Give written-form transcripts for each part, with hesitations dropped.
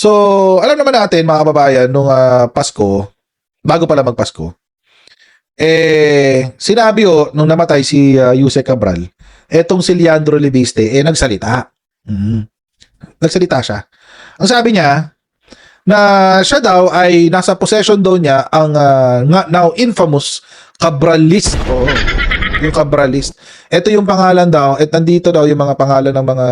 So, alam naman natin mga kababayan, nung Pasko, bago pala magpasko, sinabi nung namatay si Yusek Cabral, etong si Leandro Libiste, nagsalita. Mm. Nagsalita siya. Ang sabi niya, na siya daw ay nasa possession daw niya ang now infamous Cabral list. Oo, yung Cabral list. Ito yung pangalan daw, at nandito daw yung mga pangalan ng mga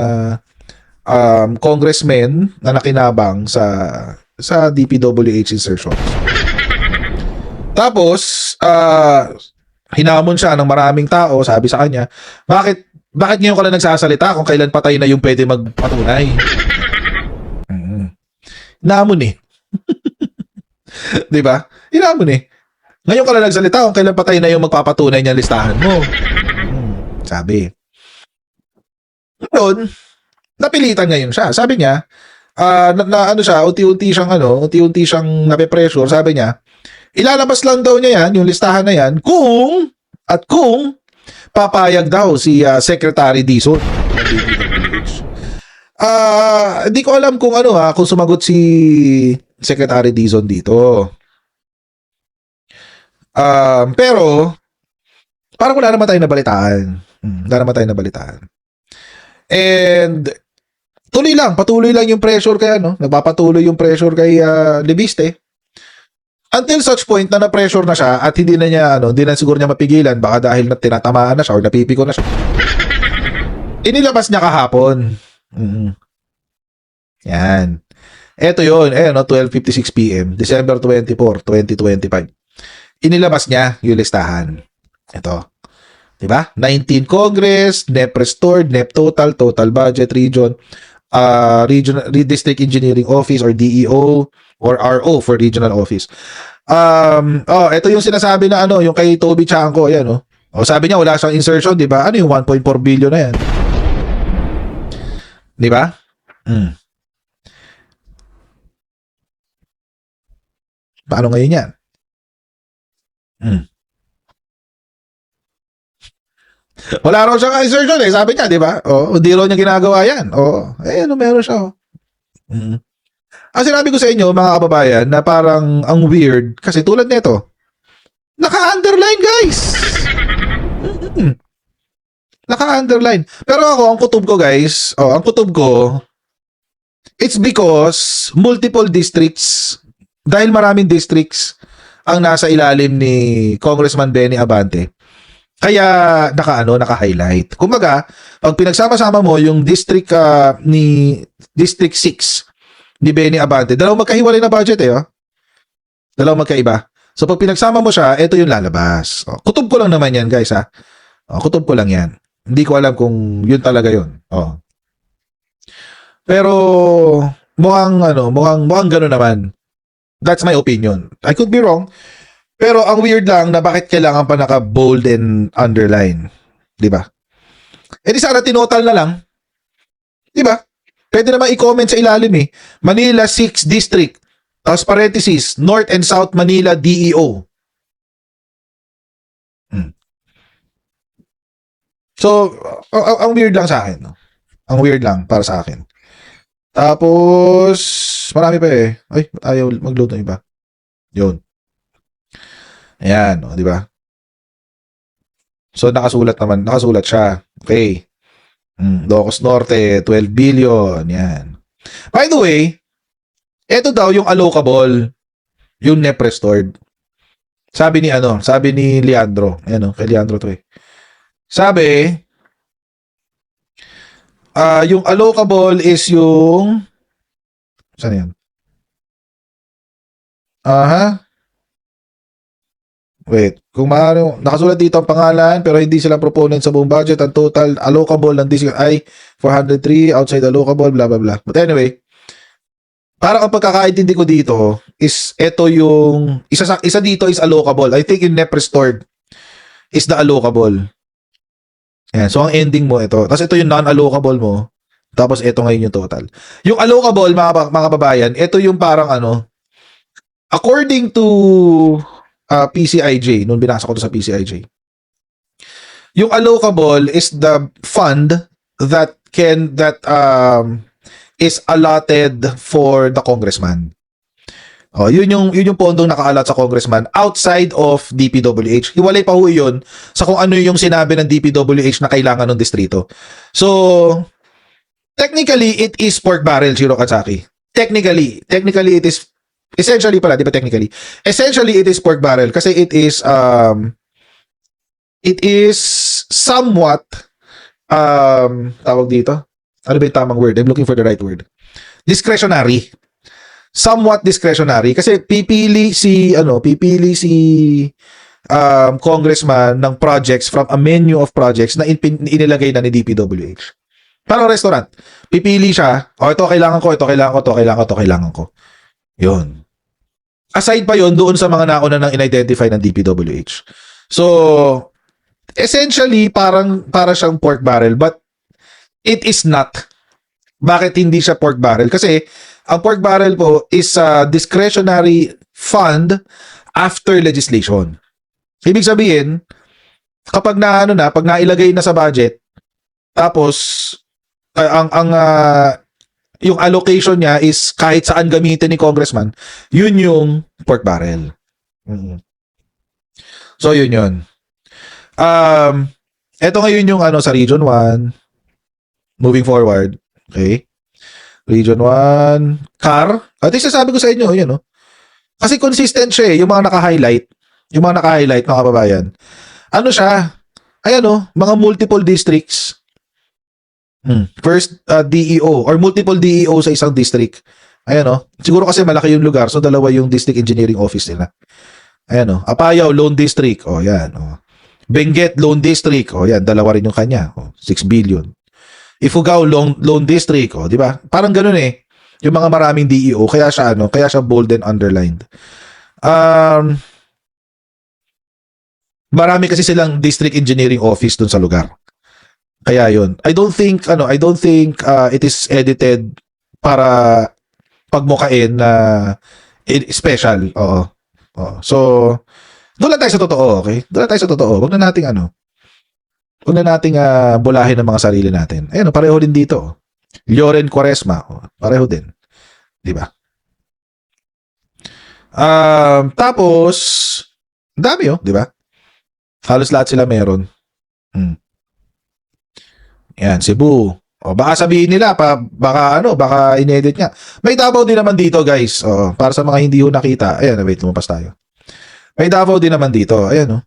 congressmen na nakinabang sa DPWH insertions. Tapos, hinamon siya ng maraming tao, sabi sa kanya, bakit ngayon ka lang nagsasalita kung kailan patay na yung pwede magpatunay? Hinamon eh. Di ba? Hinamon eh. Ngayon ka lang nagsalita kung kailan patay na yung magpapatunay niyang listahan mo. Sabi. Ngayon, napilitan ngayon siya. Sabi niya, ano siya, unti-unti siyang nape-pressure. Sabi niya, ilalabas lang daw niya yan, yung listahan na yan, kung papayag daw si Secretary Dizon. Hindi ko alam kung kung sumagot si Secretary Dizon dito. Pero, parang wala naman tayong nabalitaan. Wala naman tayong nabalitaan. And, patuloy lang yung pressure kay nagpapatuloy yung pressure kay Libiste. Until such point na na-pressure na siya at hindi na siguro niya mapigilan, baka dahil na tinatamaan na siya or napipiko na siya. Inilabas niya kahapon. Yan. Ito yun, 12:56 PM, December 24, 2025. Inilabas niya yung listahan. Ito. Diba? 19 Congress, NEP Restored, NEP Total, Total Budget, Region, District Engineering Office or DEO or RO for Regional Office. Ito yung sinasabi na yung kay Toby Chanco, yan sabi niya wala siyang insertion, 'di ba? Ano yung 1.4 billion na yan? 'Di ba? Paano ngayon yan? Wala raw siyang insertion sabi niya, 'di ba? Hindi raw niya ginagawa yan. Meron siya. Ang sinabi ko sa inyo, mga kababayan, na parang ang weird, kasi tulad nito, naka-underline, guys! Naka-underline. Pero ako, ang kutob ko, guys, it's because multiple districts, dahil maraming districts ang nasa ilalim ni Congressman Benny Abante, kaya naka-highlight. Kumbaga, pag pinagsama-sama mo yung district ni District 6 ni Benny Abante, dalawang magkahiwalay na budget dalawang magkaiba. So pag pinagsama mo siya, ito yung lalabas. Kutob ko lang naman yan, guys kutob ko lang yan. Hindi ko alam kung yun talaga yun. Pero mukhang gano'n naman. That's my opinion. I could be wrong. Pero ang weird lang na bakit kailangan pa naka-bold and underline. 'Di ba? Di sana tinotal na lang. 'Di ba? Pwede naman i-comment sa ilalim Manila 6 District. Tapos parenthesis, North and South Manila DEO. So, ang weird lang sa akin. Ang weird lang para sa akin. Tapos, marami pa Ay, ayaw mag-load ng iba. Yun. Ayan, di ba? So, nakasulat siya. Okay. Ilocos Norte, 12 billion. Yan. By the way, ito daw yung allocable, yung NEP Restored. Sabi ni Leandro. Ayan kay Leandro to Sabi, yung allocable is yung, saan yan? Wait, kung maaari, nakasulat dito ang pangalan pero hindi sila proponent sa buong budget. Ang total allocable ng district ay 403, outside allocable, blah blah blah. But anyway, para ang pagkakaintindi ko dito is ito yung isa dito is allocable. I think yung NEP Restored is the allocable. Yan, so ang ending mo ito. Tapos ito yung non-allocable mo. Tapos ito ngayon yung total. Yung allocable, mga babayan, ito yung parang according to PCIJ, nung binasa ko to sa PCIJ. Yung allocable is the fund that is allotted for the congressman. Oh, yun yung pondong nakaalat sa congressman outside of DPWH. Hiwalay pa ho yun sa kung ano yung sinabi ng DPWH na kailangan ng distrito. So, technically, it is pork barrel, Shiro Katsaki. Technically it is essentially pala, di ba technically? Essentially, it is pork barrel kasi it is somewhat tawag dito. Ano ba yung tamang word? I'm looking for the right word. Discretionary. Somewhat discretionary kasi pipili si congressman ng projects from a menu of projects na inilagay na ni DPWH. Parang restaurant. Pipili siya, ito kailangan ko, ito kailangan ko, ito kailangan ko, ito kailangan ko. Yun. Aside pa yun, doon sa mga nauna nang in-identify ng DPWH. So, essentially, para siyang pork barrel, but it is not. Bakit hindi siya pork barrel? Kasi, ang pork barrel po is a discretionary fund after legislation. Ibig sabihin, kapag pag nailagay na sa budget, tapos yung allocation niya is kahit saan gamitin ni congressman, yun yung pork barrel. So yun yun. Ito ngayon yung sa Region 1 moving forward. Okay? Region 1 car. At least sasabi ko sa inyo, yun Kasi consistent siya yung mga naka-highlight. Yung mga naka-highlight, mga kababayan. Ano siya? Mga multiple districts. First DEO or multiple DEO sa isang district. Siguro kasi malaki yung lugar, so dalawa yung district engineering office nila. Apayao Loan District. Yan. Benguet Loan District. Yan, dalawa rin yung kanya. 6 billion. Ifugao Loan District, di ba? Parang ganoon yung mga maraming DEO, kaya siya bold and underlined. Marami kasi silang district engineering office dun sa lugar. Kaya yun. I don't think it is edited para pagmukain na special. Oo. So, doon lang tayo sa totoo, okay? Doon lang tayo sa totoo. Huwag na nating bulahin ang mga sarili natin. Pareho din dito. Lloren Quaresma, pareho din. Di ba? Tapos, dami di ba? Halos lahat sila meron. Yan, Cebu. Baka sabihin nila, baka inedit niya. May Davao din naman dito, guys. Para sa mga hindi nakita. Ayan, wait, lumapas tayo. May Davao din naman dito. Ayan,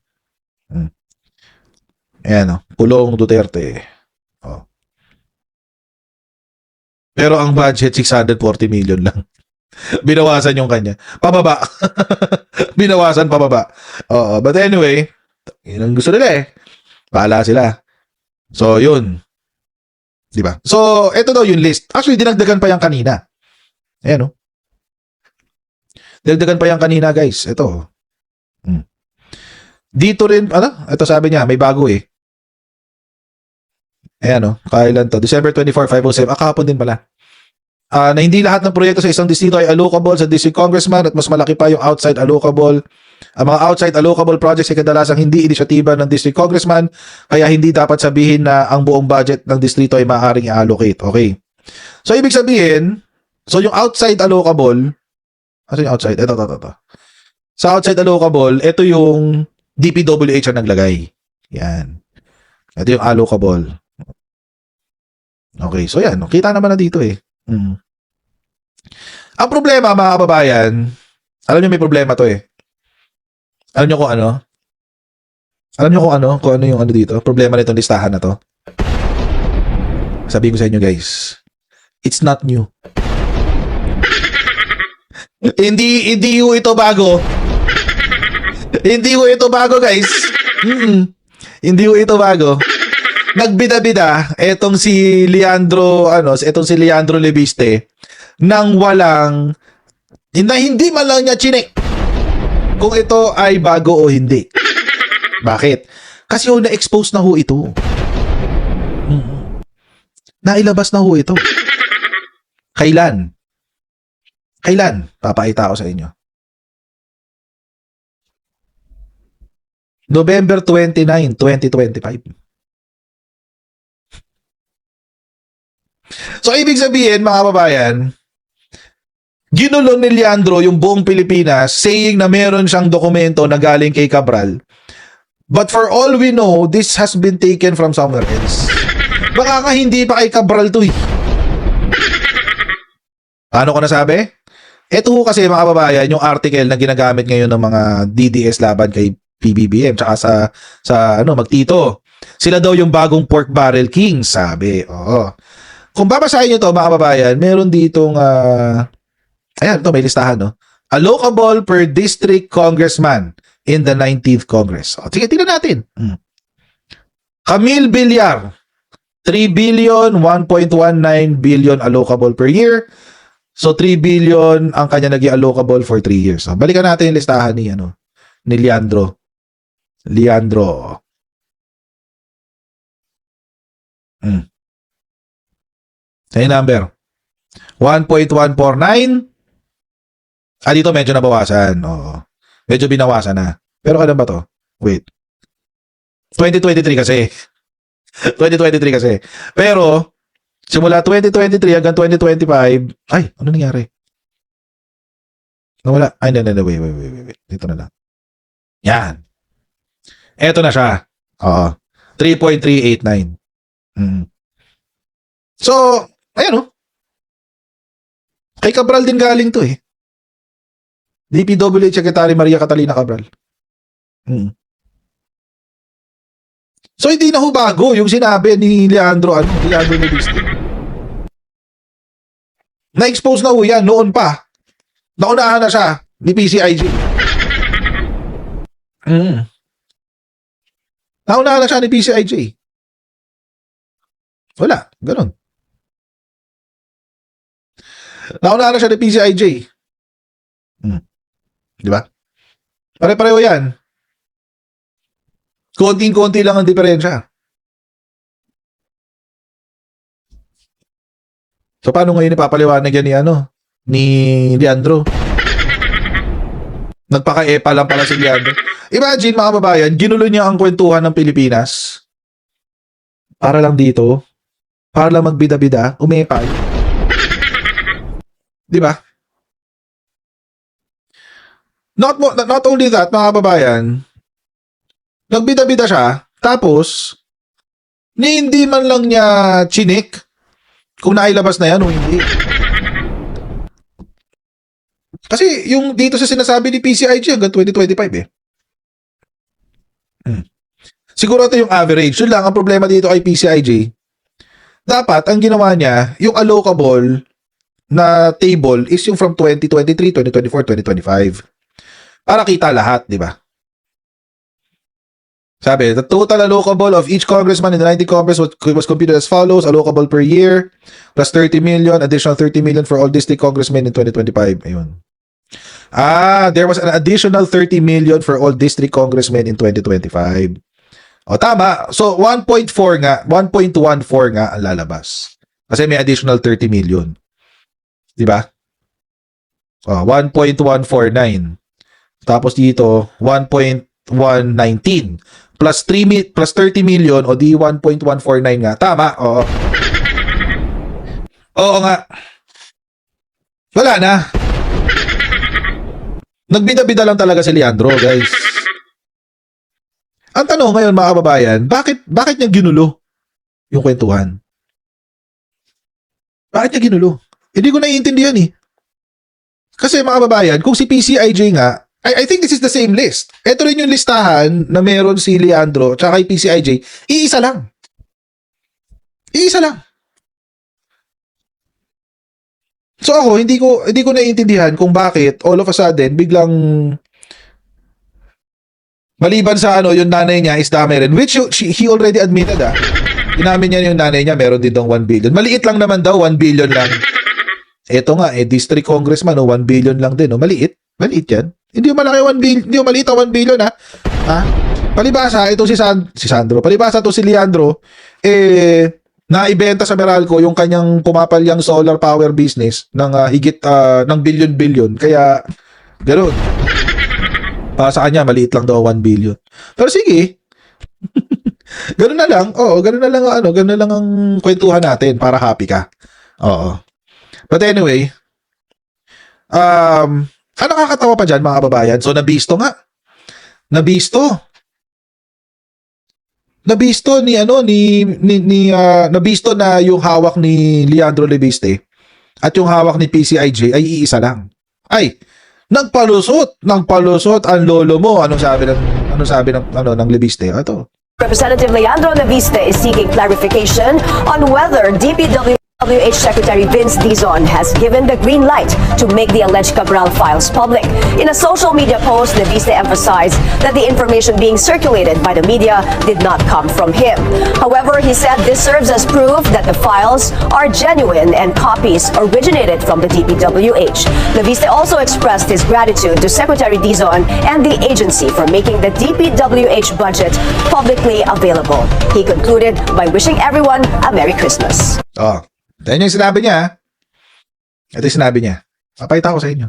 Ayan, Pulong Duterte. Pero ang budget, 640 million lang. Binawasan yung kanya. Pababa. Binawasan pababa. But anyway, yun ang gusto nila Bahala sila. So, yun. Diba? So, ito daw yung list. Actually, dinagdagan pa yan kanina. Ayan, Dinagdagan pa yan kanina, guys. Ito. Dito rin, ito sabi niya, may bago Ayan, kailan to? December 24, 507. Kahapon din pala. Na hindi lahat ng proyekto sa isang distrito ay allocable sa district congressman at mas malaki pa yung outside allocable. Ang mga outside allocable projects ay kadalasang hindi inisyatiba ng district congressman, kaya hindi dapat sabihin na ang buong budget ng distrito ay maaaring i-allocate. Okay. So, ibig sabihin, yung outside allocable, yung outside? Ito. Sa outside allocable, ito yung DPWH ang naglagay. Yan. Ito yung allocable. Okay, so yan. Kita naman na dito Ang problema, mga kababayan, alam nyo may problema to Alam nyo kung ano? Alam nyo kung ano yung dito? Problema nitong listahan na to. Sabihin ko sa inyo, guys. It's not new. Hindi ito bago. Hindi ito bago, guys. Hindi ito bago. Nagbida-bida etong si Leandro Leviste nang walang hindi man lang niya chinek kung ito ay bago o hindi. Bakit? Kasi na-expose na ho ito. Nailabas na ho ito. Kailan? Papakita ko sa inyo. November 29, 2025. So, ibig sabihin, mga kababayan, ginulo ni Leandro yung buong Pilipinas saying na meron siyang dokumento na galing kay Cabral. But for all we know, this has been taken from somewhere else. Baka nga hindi pa kay Cabral to eh. Paano ko nasabi? Ito ho kasi mga kababayan, yung article na ginagamit ngayon ng mga DDS laban kay PBBM tsaka sa magtito. Sila daw yung bagong pork barrel king, sabi. Oo. Kung babasahin nyo to mga kababayan, meron ditong ayan, ito may listahan, no? Allocable per district congressman in the 19th Congress. O, sige, tingnan natin. Camille Villar, 3 billion, 1.19 billion allocable per year. So, 3 billion ang kanya naging allocable for 3 years. So, balikan natin yung listahan ni Leandro. Sa'yo number. 1.149. Dito medyo nabawasan. Oo. Medyo binawasan na. Pero kailan ba to? Wait. 2023 kasi. 2023 kasi. Pero, simula 2023 hanggang 2025, ay, ano nangyari? Nawala. Ay, no, wait. Dito na lang. Yan. Eto na siya. Oo. 3.389. So, ayan kay Cabral din galing to eh. DPWH Secretary Maria Catalina Cabral. So, hindi na ho bago yung sinabi ni Leandro Nobiste. Na-expose na ho yan noon pa. Naunahan na siya ni PCIJ. Naunahan na siya ni PCIJ. Wala, ganun. Naunahan na siya ni PCIJ. Di ba? Pare-pareho yan. Konting-konti lang ang diferensya. So, paano ngayon ipapaliwanag yan ni Leandro? Nagpaka-epa lang pala si Leandro. Imagine, mga babayan, ginulo niya ang kwentuhan ng Pilipinas para lang dito, para lang magbida-bida, umepal. Di ba? Not only that, mga babayan, nagbida-bida siya, tapos, hindi man lang niya chinik kung nailabas na yan o hindi. Kasi yung dito sa sinasabi ni PCIG hanggang 2025 eh. Siguro ito yung average. Yun lang, ang problema dito kay PCIG, dapat ang ginawa niya, yung allocable na table is yung from 2023, 2024, 2025. Para kita lahat, di ba? Sabi, the total allocable of each congressman in the 90 Congress was computed as follows: allocable per year, plus 30 million, additional 30 million for all district congressmen in 2025. Ayun. There was an additional 30 million for all district congressmen in 2025. O, tama. So, 1.4 nga, 1.14 nga ang lalabas. Kasi may additional 30 million. Di ba? 1.149. Tapos dito, 1.119 plus 30 million o di 1.149 nga. Tama, oo. Oo nga. Wala na. Nagbida-bida lang talaga si Leandro, guys. Ang tanong ngayon, mga kababayan, bakit niya ginulo yung kwentuhan? Bakit niya ginulo? Hindi ko naiintindihan eh. Kasi mga kababayan, kung si PCIJ nga, I think this is the same list. Ito rin yung listahan na meron si Leandro tsaka kay PCIJ. Iisa lang. Iisa lang. So ako, hindi ko naiintindihan kung bakit all of a sudden biglang maliban sa yung nanay niya is dami rin, which he already admitted Inamin niya yung nanay niya meron din daw 1 billion. Maliit lang naman daw, 1 billion lang. Ito nga, district congressman, 1 billion lang din. Maliit yan. Hindi mo malaki 1 billion, hindi mo maliit 1 billion Palibasa, ito si Sandro. Palibasa to si Leandro, naibenta sa Meralco yung kanyang pumapalyang solar power business ng higit ng billion. Kaya, ganoon. Para sa kanya, maliit lang daw 1 billion. Pero sige. Ganun na lang. Oo, ganun na lang ang ganun na lang ang kwentuhan natin para happy ka. Oo. But anyway, ang nakakatawa pa diyan mga kababayan. So nabisto nga. Nabisto. Nabisto ni nabisto na yung hawak ni Leandro Lebiste at yung hawak ni PCIJ ay iisa lang. Ay, nagpalusot ang lolo mo. Anong sabi ng Lebiste? Ito. Representative Leandro Naviste is seeking clarification on whether DPWH Secretary Vince Dizon has given the green light to make the alleged Cabral files public. In a social media post, Naviste emphasized that the information being circulated by the media did not come from him. However, he said this serves as proof that the files are genuine and copies originated from the DPWH. Naviste also expressed his gratitude to Secretary Dizon and the agency for making the DPWH budget publicly available. He concluded by wishing everyone a Merry Christmas. Oh. Yan yung sinabi niya. Ito yung sinabi niya. Papakita ko sa inyo.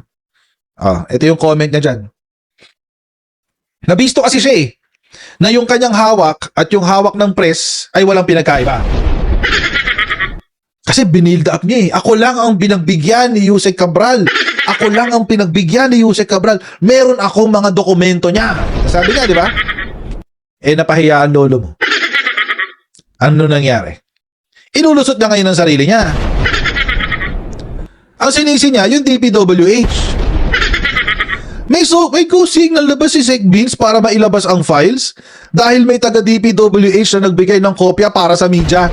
Ito yung comment niya dyan. Nabisto kasi siya na yung kanyang hawak at yung hawak ng press ay walang pinagkaiba. Kasi binild up niya Ako lang ang pinagbigyan ni Yusek Cabral. Ako lang ang pinagbigyan ni Yusek Cabral. Meron akong mga dokumento niya. Sabi niya, di ba? Napahiya ang lolo mo. Ano nangyari? Inulusot na ngayon ang sarili niya. Ang sinisi niya, yung DPWH. May go signal na ba si Sec Vince para mailabas ang files? Dahil may taga DPWH na nagbigay ng kopya para sa media.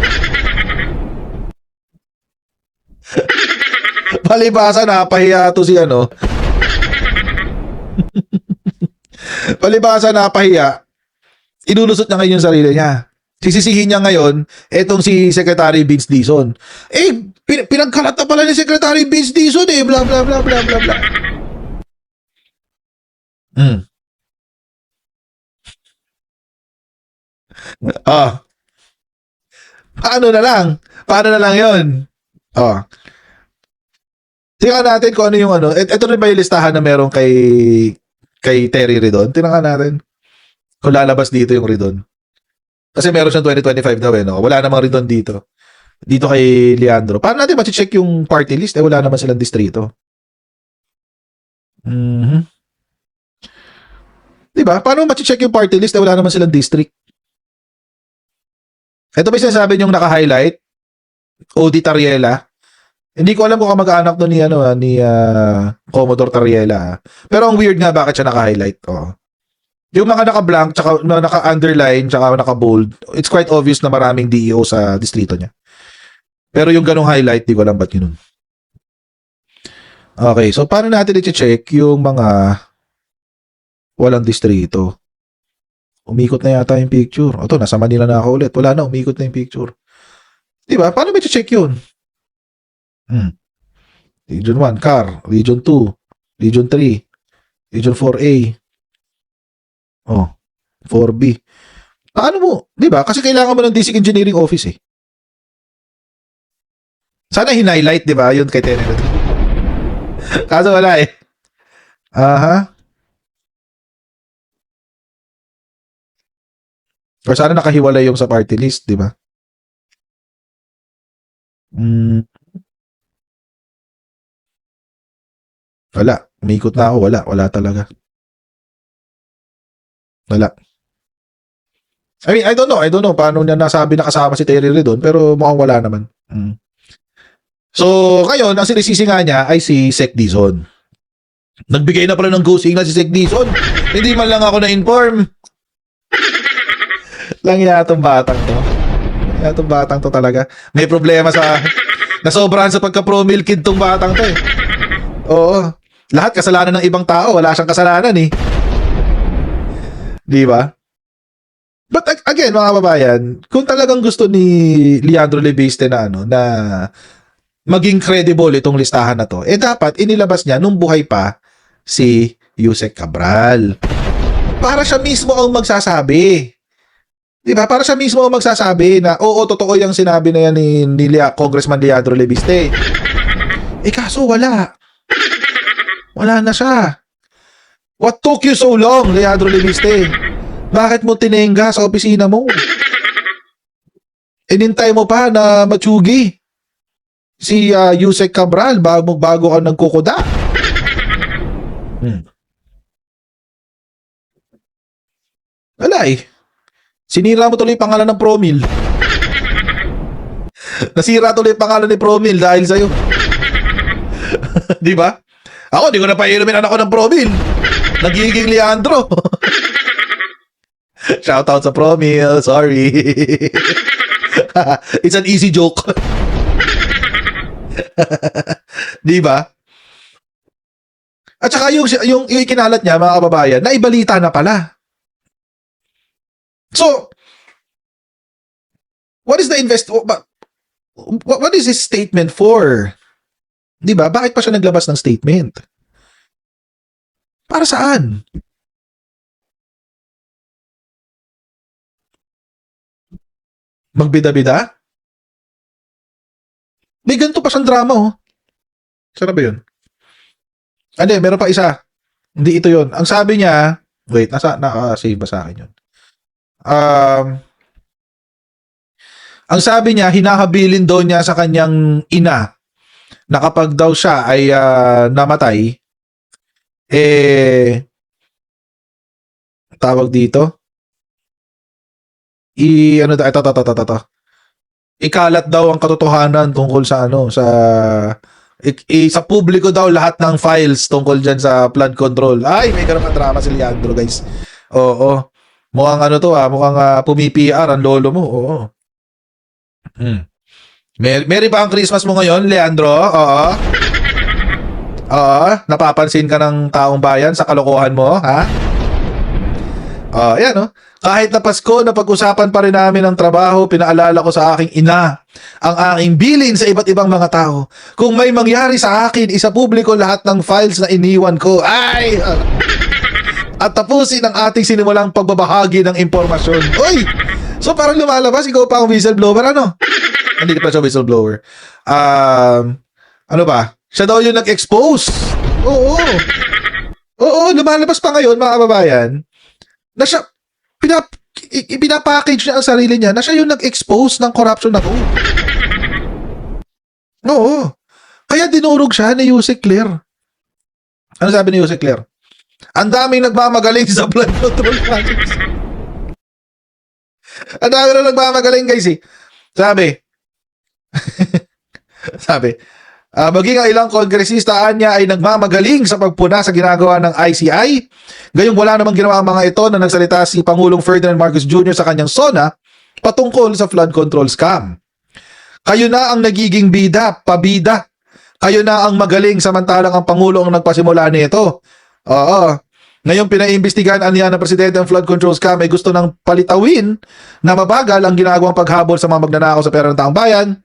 Palibasa napahiya to si Palibasa napahiya. Inulusot na ngayon yung sarili niya. Sisisihin niya ngayon, etong si Secretary Vince Dizon. Pinagkalat na pala ni Secretary Vince Dizon bla bla bla bla bla bla. Paano na lang yun? Tingnan natin kung ano yung ito rin ba yung listahan na meron kay Terry Ridon? Tingnan natin kung lalabas dito yung Ridon. Kasi meron siyang 2025 daw Wala namang Ridon dito. Dito kay Leandro. Paano natin ma-check yung party list? Wala naman silang distrito. Diba? Paano ma-check yung party list? Wala naman silang district. Ito ba yung sinasabi niyong naka-highlight? Odi Tariela. Hindi ko alam kung kamag-anak doon ni Commodore Tariela. Pero ang weird nga bakit siya naka-highlight. Yung mga naka-blank, tsaka naka-underline, tsaka naka-bold, it's quite obvious na maraming DEO sa distrito niya. Pero yung ganong highlight, di ko alam ba't yun. Okay, so paano natin i-check yung mga walang distrito? Umikot na yata yung picture. Ito, nasa Manila na ako ulit. Wala na, umikot na yung picture. Diba? Paano ba i-check yun? Region 1, CAR. Region 2, Region 3, Region 4A. 4B. Paano mo? Di ba? Kasi kailangan mo ng District Engineering Office Sana hinighlight, di ba? Yun kay Tenero. Kaso wala Or sana nakahiwalay yung sa party list, di ba? Wala. Umikot na ako. Wala talaga. Wala. I mean, I don't know paano niya nasabi na kasama si Terry doon, pero mukhang wala naman. So, ngayon, ang sinisisi nga niya ay si Sec Dizon. Nagbigay na pala ng go signal si Sec Dizon. Hindi man lang ako na-inform. Lang yatong batang to. Yatong batang to talaga. May problema nasobrahan sa pagka-pro-mill kid tong batang to Oo. Lahat kasalanan ng ibang tao. Wala siyang kasalanan Di ba? But again, mga kababayan, kung talagang gusto ni Leandro Lebiste na na maging credible itong listahan na to, dapat inilabas niya nung buhay pa si Yusek Cabral. Para siya mismo ang magsasabi. Di ba? Para siya mismo ang magsasabi na, oo, totoo yung sinabi na yan ni Congressman Leandro Lebiste. Kaso wala. Wala na siya. What took you so long, Leandro Lebiste? Bakit mo tinengga sa opisina mo? Inintay mo pa na matsugi si Yusek Cabral bago ka nagkukuda. Wala eh. Sinira mo tuloy yung pangalan ng Promil. Nasira tuloy yung pangalan ni Promil dahil sa'yo. Di ba? Ako, di ko na painumin anak ko ng Promil. Nagiging Leandro. Shoutout sa Promil. Sorry. It's an easy joke. Di ba? At saka yung ikinalat niya, mga kababayan, naibalita na pala. So, what is the what is his statement for? 'Di ba? Bakit pa siya naglabas ng statement? Para saan? Magbida-bida? May ganito pa siyang drama, oh. Saan ba 'yun? Hindi, meron pa isa. Hindi ito 'yun. Ang sabi niya, wait, save ba sa akin 'yun? Ang sabi niya, hinahabilin daw niya sa kanyang ina na kapag daw siya ay namatay, tawag dito, ikalat daw ang katotohanan tungkol sa sa publiko daw lahat ng files tungkol dyan sa flood control. Ay, may ganun drama si Leandro, guys. Oo. Mukhang mukhang pumi-PR ang lolo mo. Oo. Merry pa ang Christmas mo ngayon, Leandro? Oo. Oo. Napapansin ka ng taong bayan sa kalokohan mo, ha? Yan, no? Kahit na Pasko, napag-usapan pa rin namin ang trabaho, pinaalala ko sa aking ina ang aking bilin sa iba't ibang mga tao. Kung may mangyari sa akin, isa publiko lahat ng files na iniwan ko. Ay! At tapusin ang ating sinimulang pagbabahagi ng impormasyon. Oy! So parang lumalabas, ikaw pa ang whistleblower, ano? Hindi pa siya whistleblower. Ano ba? Siya daw yung nag-expose. Oo. Oo, lumalabas pa ngayon, mga kababayan, na siya, pinapackage niya ang sarili niya na siya yung nag-expose ng corruption na to. Oo. Kaya dinurog siya ni Yusek Claire. Ano sabi ni Yusek Claire? Ang daming nagmamagaling sa flood control projects. Ang daming na nagmamagaling, guys, eh. Sabi, maging ang ilang kongresista niya ay nagmamagaling sa pagpuna sa ginagawa ng ICI. Gayong wala namang ginawa ang mga ito na nagsalita si Pangulong Ferdinand Marcos Jr. sa kanyang SONA patungkol sa flood control scam. Kayo na ang nagiging pabida. Kayo na ang magaling samantalang ang Pangulo ang nagpasimula nito. Oo. Ngayon pinaimbestigahan niya ng Presidente ang flood control scam ay gusto nang palitawin na mabagal ang ginagawang paghabol sa mga magnanakaw sa pera ng taong bayan.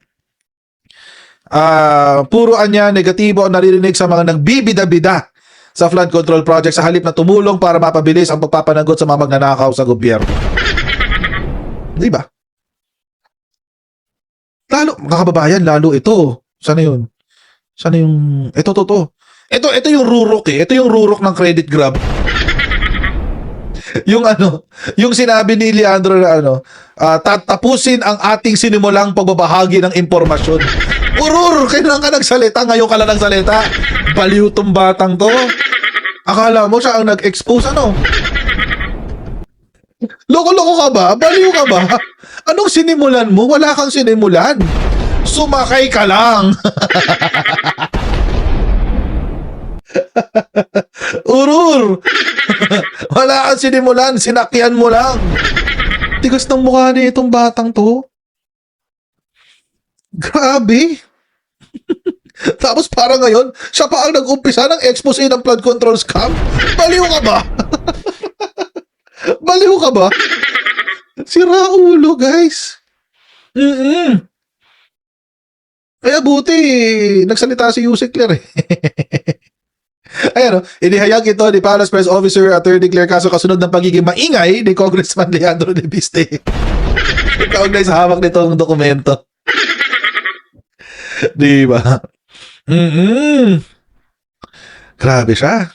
Puro anya negatibo ang naririnig sa mga nagbibida-bida sa flood control project sa halip na tumulong para mapabilis ang pagpapanagot sa mga magnanakaw sa gobyerno. Di ba? Lalo, mga kababayan, lalo ito. Sana yun? Sana yung... Ito yung rurok eh. Ito yung rurok ng credit grab. Yung sinabi ni Leandro na tatapusin ang ating sinimulang pagbabahagi ng impormasyon. Urur, kailan ka nagsalita? Ngayon ka lang nagsalita? Baliw tong batang to. Akala mo siya ang nag-expose, Loko-loko ka ba? Baliw ka ba? Anong sinimulan mo? Wala kang sinimulan. Sumakay ka lang. Urur! Wala kang sinimulan. Sinakyan mo lang. Tigas ng mukha ni itong batang to. Grabe. Tapos parang ngayon, siya pa ang nag-umpisa ng expose ng flood control scam. Baliw ka ba? Baliw ka ba? Sira ulo, guys. Kaya buti, nagsalita si Yusek Claire. Ayan, inihayag ito ni Palace Press Officer Attorney Claire Caso kasunod ng pagiging maingay ni Congressman Leandro de Viste. Kaugnay sa hawak nitong dokumento. Di ba? Grabe siya.